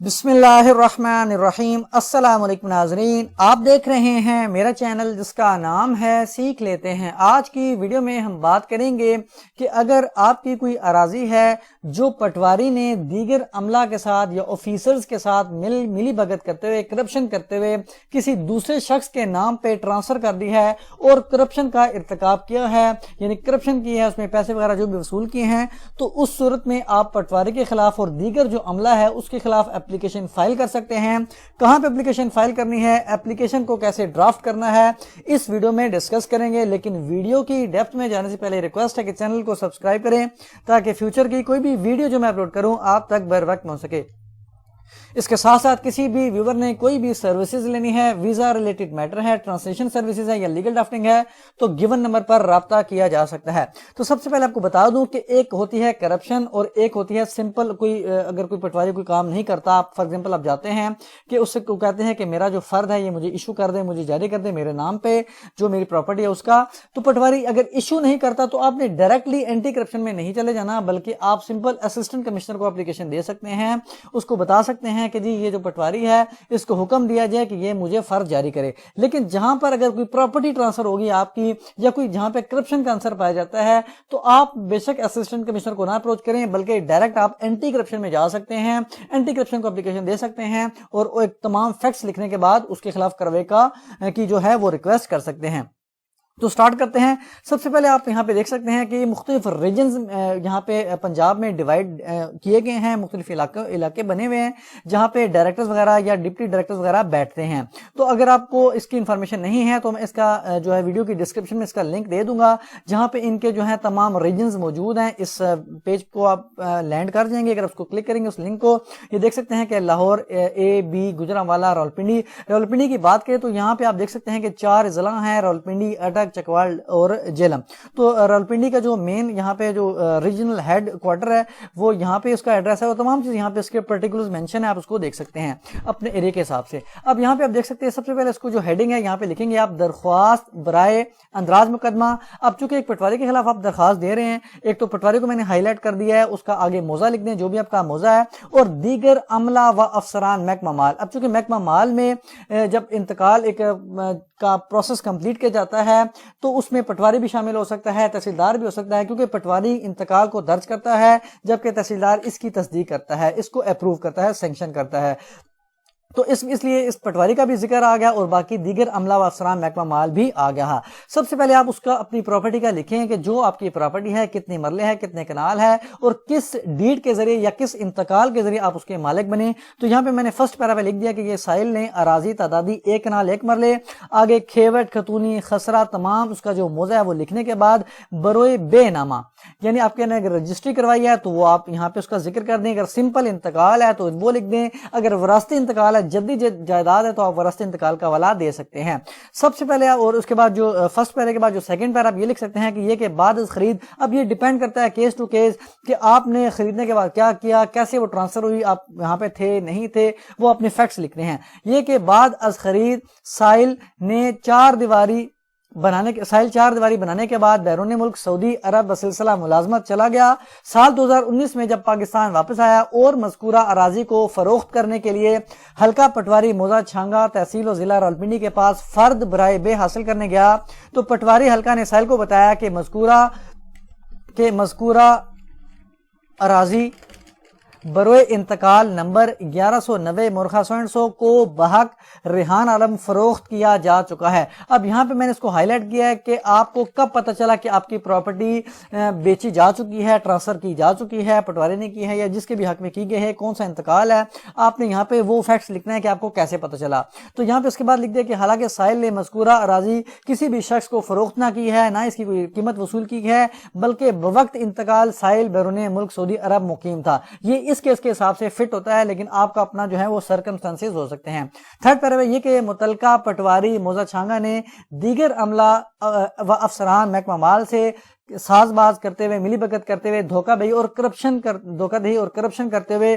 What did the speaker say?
بسم اللہ الرحمن الرحیم۔ السلام علیکم ناظرین، آپ دیکھ رہے ہیں میرا چینل جس کا نام ہے سیکھ لیتے ہیں۔ آج کی ویڈیو میں ہم بات کریں گے کہ اگر آپ کی کوئی اراضی ہے جو پٹواری نے دیگر عملہ کے ساتھ یا آفیسرز کے ساتھ ملی بھگت کرتے ہوئے، کرپشن کرتے ہوئے کسی دوسرے شخص کے نام پہ ٹرانسفر کر دی ہے اور کرپشن کا ارتکاب کیا ہے، یعنی کرپشن کی ہے، اس میں پیسے وغیرہ جو بھی وصول کیے ہیں، تو اس صورت میں آپ پٹواری کے خلاف اور دیگر جو عملہ ہے اس کے خلاف اپلیکیشن فائل کر سکتے ہیں۔ کہاں پہ اپلیکیشن فائل کرنی ہے، اپلیکیشن کو کیسے ڈرافٹ کرنا ہے، اس ویڈیو میں ڈسکس کریں گے۔ لیکن ویڈیو کی ڈیپتھ میں جانے سے پہلے ریکویسٹ ہے کہ چینل کو سبسکرائب کریں تاکہ فیوچر کی کوئی بھی ویڈیو جو میں اپلوڈ کروں آپ تک بر وقت پہنچ سکے۔ اس کے ساتھ ساتھ کسی بھی ویور نے کوئی بھی سروسز لینی ہے، ویزا ریلیٹڈ میٹر ہے، ٹرانسلیشن سروسز ہے یا لیگل ڈرافٹنگ ہے، تو گیون نمبر پر رابطہ کیا جا سکتا ہے۔ تو سب سے پہلے آپ کو بتا دوں کہ ایک ہوتی ہے کرپشن اور ایک ہوتی ہے سمپل اگر کوئی پٹواری کوئی کام نہیں کرتا، فار ایگزامپل آپ جاتے ہیں کہ اس سے کہتے ہیں کہ میرا جو فرد ہے یہ مجھے ایشو کر دے، مجھے جاری کر دے میرے نام پہ جو میری پراپرٹی ہے اس کا۔ تو پٹواری اگر ایشو نہیں کرتا تو آپ نے ڈائریکٹلی اینٹی کرپشن میں نہیں چلے جانا، بلکہ آپ سمپل اسسٹنٹ کمشنر کو اپلیکیشن دے سکتے ہیں، اس کو بتا سکتے ہیں کہ جی یہ جو پٹواری ہے اس کو حکم دیا جائے کہ یہ مجھے فرض جاری کرے۔ لیکن جہاں پر اگر کوئی پراپرٹی ٹرانسفر ہوگی آپ کی یا کوئی جہاں پہ کرپشن کا عنصر پایا جاتا ہے تو آپ بے شک اسسٹنٹ کمشنر کو نہ اپروچ کریں، بلکہ ڈائریکٹ آپ اینٹی کرپشن میں جا سکتے ہیں، اینٹی کرپشن کو اپلیکیشن دے سکتے ہیں اور ایک تمام فیکٹس لکھنے کے بعد اس کے خلاف کارروائی کی جو ہے وہ ریکویسٹ کر سکتے ہیں۔ تو سٹارٹ کرتے ہیں۔ سب سے پہلے آپ یہاں پہ دیکھ سکتے ہیں کہ یہ مختلف ریجنز یہاں پہ پنجاب میں ڈیوائیڈ کیے گئے ہیں، مختلف علاقے بنے ہوئے ہیں جہاں پہ ڈائریکٹرز وغیرہ یا ڈپٹی ڈائریکٹرز وغیرہ بیٹھتے ہیں۔ تو اگر آپ کو اس کی انفارمیشن نہیں ہے تو میں اس کا جو ہے ویڈیو کی ڈسکرپشن میں اس کا لنک دے دوں گا جہاں پہ ان کے جو ہے تمام ریجنز موجود ہیں۔ اس پیج کو آپ لینڈ کر جائیں گے، اگر اس کو کلک کریں گے اس لنک کو، یہ دیکھ سکتے ہیں کہ لاہور، اے بی، گجرانوالا، راولپنڈی کی بات کریں تو یہاں پہ آپ دیکھ سکتے ہیں کہ 4 ضلع ہیں، راولپنڈی، اٹک، چکوال اور جیلم۔ تو راولپنڈی کا جو مین یہاں پہ جو ریجنل ہیڈ کوارٹر ہے وہ یہاں پہ اس کا ایڈریس ہے، وہ تمام چیز یہاں پہ اس کے پرٹیکولرز مینشن ہے، آپ اس کو دیکھ سکتے ہیں اپنے ایریا کے حساب سے۔ اب یہاں پہ آپ دیکھ سکتے ہیں سب سے پہلے اس کو جو ہیڈنگ ہے یہاں پہ لکھیں گے آپ درخواست برائے اندراج مقدمہ۔ اب چونکہ ایک پٹواری کے خلاف آپ درخواست دے رہے ہیں، ایک تو پٹواری کو میں نے ہائی لائٹ کر دیا ہے، اس کا آگے موضوع لکھ دیں جو بھی آپ کا موضوع ہے، اور دیگر عملہ و افسران محکمہ مال۔ اب چونکہ محکمہ مال میں جب انتقال ایک کا پروسیس کمپلیٹ کیا جاتا ہے تو اس میں پٹواری بھی شامل ہو سکتا ہے، تحصیلدار بھی ہو سکتا ہے، کیونکہ پٹواری انتقال کو درج کرتا ہے جبکہ تحصیلدار اس کی تصدیق کرتا ہے، اس کو اپروو کرتا ہے، سینکشن کرتا ہے۔ تو اس لیے اس پٹواری کا بھی ذکر آ گیا اور باقی دیگر عملہ و افسران محکمہ مال بھی آ گیا۔ سب سے پہلے آپ اس کا اپنی پراپرٹی کا لکھیں کہ جو آپ کی پراپرٹی ہے کتنے مرلے ہے، کتنے کنال ہے اور کس ڈیڈ کے ذریعے یا کس انتقال کے ذریعے آپ اس کے مالک بنے۔ تو یہاں پہ میں نے فرسٹ پیرا پہ لکھ دیا کہ یہ سائل نے اراضی تعدادی 1 کنال 1 مرلے، آگے کھیوٹ، کھتونی، خسرہ تمام اس کا جو موضوع ہے وہ لکھنے کے بعد بروئے بے نامہ، یعنی آپ کے نے اگر رجسٹری کروائی ہے تو وہ آپ یہاں پہ اس کا ذکر کر دیں، اگر سمپل انتقال ہے تو وہ لکھ دیں، اگر وراثتی انتقال ہے، جدی جائیداد ہے تو آپ وراثتی انتقال کا حوالہ دے سکتے ہیں سب سے پہلے۔ اور اس کے بعد جو فرسٹ پیرے کے بعد جو سیکنڈ پیرا آپ یہ لکھ سکتے ہیں کہ یہ کہ بعد از خرید، اب یہ ڈیپینڈ کرتا ہے کیس ٹو کیس کہ آپ نے خریدنے کے بعد کیا کیا، کیسے وہ ٹرانسفر ہوئی، آپ یہاں پہ تھے نہیں تھے، وہ اپنے فیکٹس لکھنے ہیں۔ یہ کہ بعد از خرید سائل نے 4 دیواری بنانے کے بعد بیرون ملک سعودی عرب بسلسلہ ملازمت چلا گیا۔ سال 2019 میں جب پاکستان واپس آیا اور مذکورہ اراضی کو فروخت کرنے کے لیے حلقہ پٹواری موضع چھانگا تحصیل و ضلع راولپنڈی کے پاس فرد برائے بے حاصل کرنے گیا تو پٹواری حلقہ نے سائل کو بتایا کہ مذکورہ اراضی بروئے انتقال نمبر 1190 مرخہ 100 کو بحق ریحان عالم فروخت کیا جا چکا ہے۔ اب یہاں پہ میں نے اس کو ہائی لائٹ کیا ہے کہ آپ کو کب پتہ چلا کہ آپ کی پراپرٹی بیچی جا چکی ہے، ٹرانسفر کی جا چکی ہے، پٹواری نے کی ہے یا جس کے بھی حق میں کی گئی ہے، کون سا انتقال ہے، آپ نے یہاں پہ وہ فیکٹس لکھنا ہے کہ آپ کو کیسے پتہ چلا۔ تو یہاں پہ اس کے بعد لکھ دیا کہ حالانکہ سائل نے مذکورہ اراضی کسی بھی شخص کو فروخت نہ کی ہے، نہ اس کی کوئی قیمت وصول کی ہے، بلکہ بوقت انتقال سائل بیرون ملک سعودی عرب مقیم تھا۔ یہ اس کیس کے حساب سے فٹ ہوتا ہے، لیکن آپ کا اپنا جو ہے وہ سرکمسٹانسز ہو سکتے ہیں۔ تھرڈ پیرا یہ کہ متعلقہ پٹواری موضع چھانگا نے دیگر عملہ و افسران محکمہ مال سے ساز باز کرتے ہوئے، ملی بھگت کرتے ہوئے، دھوکہ دہی اور کرپشن کرتے ہوئے